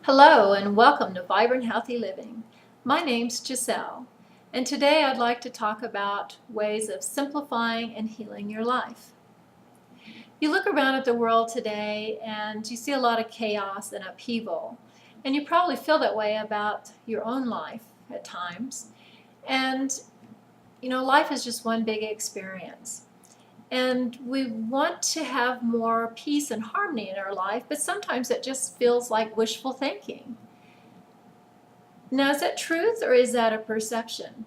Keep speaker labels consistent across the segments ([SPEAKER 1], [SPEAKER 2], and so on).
[SPEAKER 1] Hello and welcome to Vibrant Healthy Living. My name's Giselle, and today I'd like to talk about ways of simplifying and healing your life. You look around at the world today and you see a lot of chaos and upheaval, and you probably feel that way about your own life at times. And life is just one big experience. And we want to have more peace and harmony in our life, but sometimes it just feels like wishful thinking. Now, is that truth or is that a perception?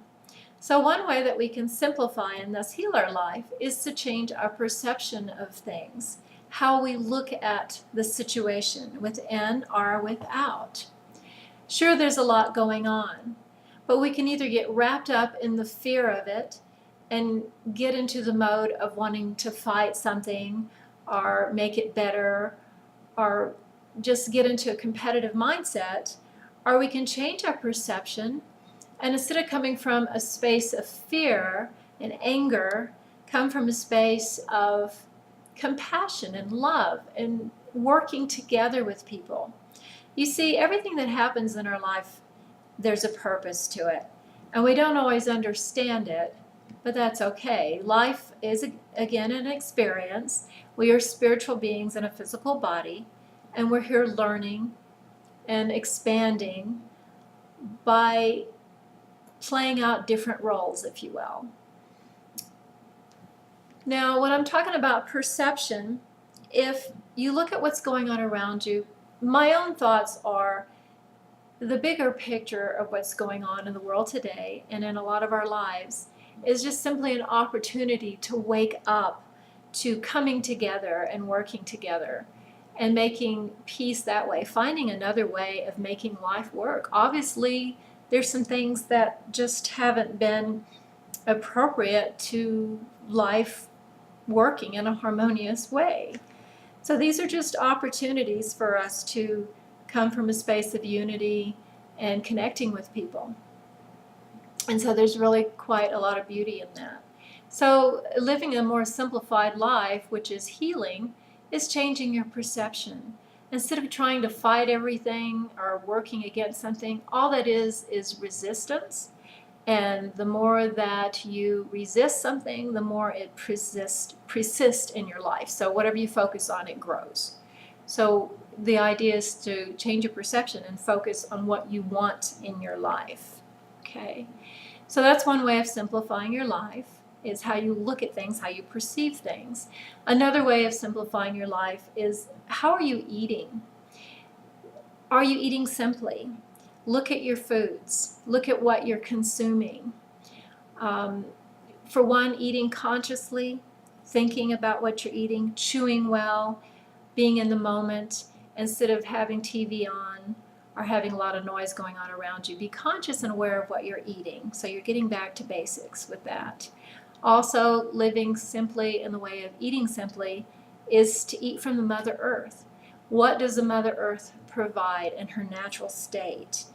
[SPEAKER 1] So one way that we can simplify and thus heal our life is to change our perception of things, how we look at the situation within or without. Sure, there's a lot going on, but we can either get wrapped up in the fear of it and get into the mode of wanting to fight something or make it better or just get into a competitive mindset, or we can change our perception and instead of coming from a space of fear and anger, come from a space of compassion and love and working together with people. You see, everything that happens in our life, there's a purpose to it. And we don't always understand it, but that's okay. Life is, again, an experience. We are spiritual beings in a physical body, and we're here learning and expanding by playing out different roles, if you will. Now, when I'm talking about perception, if you look at what's going on around you, my own thoughts are the bigger picture of what's going on in the world today and in a lot of our lives is just simply an opportunity to wake up to coming together and working together and making peace that way, finding another way of making life work. Obviously, there's some things that just haven't been appropriate to life working in a harmonious way. So these are just opportunities for us to come from a space of unity and connecting with people. And so there's really quite a lot of beauty in that. So living a more simplified life, which is healing, is changing your perception. Instead of trying to fight everything or working against something, all that is resistance. And the more that you resist something, the more it persists in your life. So whatever you focus on, it grows. So the idea is to change your perception and focus on what you want in your life. Okay? So that's one way of simplifying your life, is how you look at things, how you perceive things. Another way of simplifying your life is, how are you eating? Are you eating simply? Look at your foods. Look at what you're consuming. For one, eating consciously, thinking about what you're eating, chewing well, being in the moment, instead of having TV on or having a lot of noise going on around you. Be conscious and aware of what you're eating. So you're getting back to basics with that. Also, living simply in the way of eating simply is to eat from the Mother Earth. What does the Mother Earth provide in her natural state?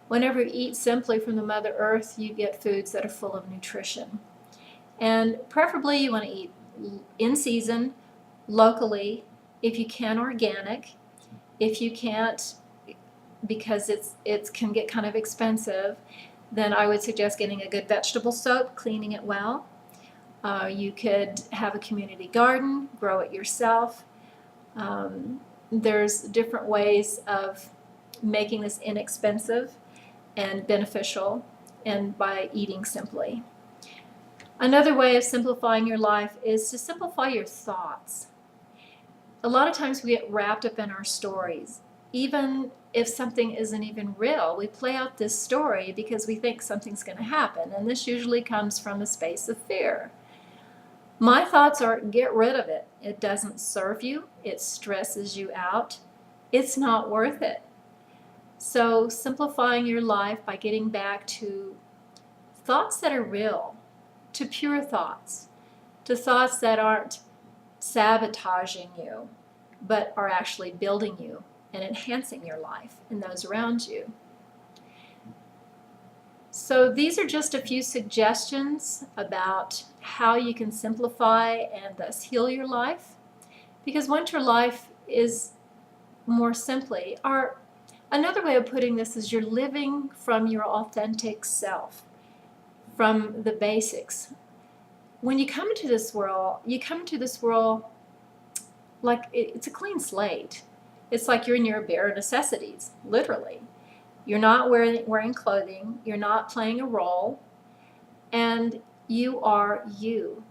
[SPEAKER 1] Whenever you eat simply from the Mother Earth, you get foods that are full of nutrition. And preferably you want to eat in season, locally, if you can organic. If you can't, because it can get kind of expensive, then I would suggest getting a good vegetable soap, cleaning it well. You could have a community garden, grow it yourself. There's different ways of making this inexpensive and beneficial, and by eating simply. Another way of simplifying your life is to simplify your thoughts. A lot of times we get wrapped up in our stories. Even if something isn't even real, we play out this story because we think something's going to happen, and this usually comes from a space of fear. My thoughts are, get rid of it. It doesn't serve you. It stresses you out. It's not worth it. So simplifying your life by getting back to thoughts that are real, to pure thoughts, to thoughts that aren't sabotaging you, but are actually building you and enhancing your life and those around you. So these are just a few suggestions about how you can simplify and thus heal your life. Because once your life is more simply, or Another way of putting this is you're living from your authentic self, from the basics. When you come into this world, like it's a clean slate. It's like you're in your bare necessities, literally. You're not wearing clothing, you're not playing a role, and you are you.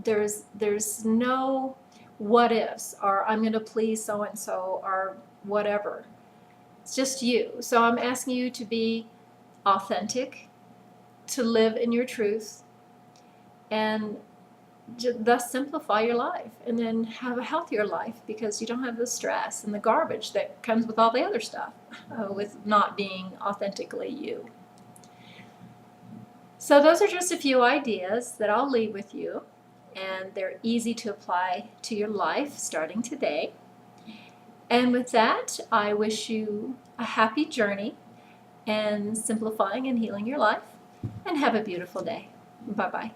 [SPEAKER 1] There's no what ifs, or I'm going to please so and so, or whatever. It's just you. So I'm asking you to be authentic, to live in your truth, and thus simplify your life, and then have a healthier life, because you don't have the stress and the garbage that comes with all the other stuff with not being authentically you. So those are just a few ideas that I'll leave with you, and they're easy to apply to your life starting today. And with that, I wish you a happy journey in simplifying and healing your life, and have a beautiful day. Bye-bye.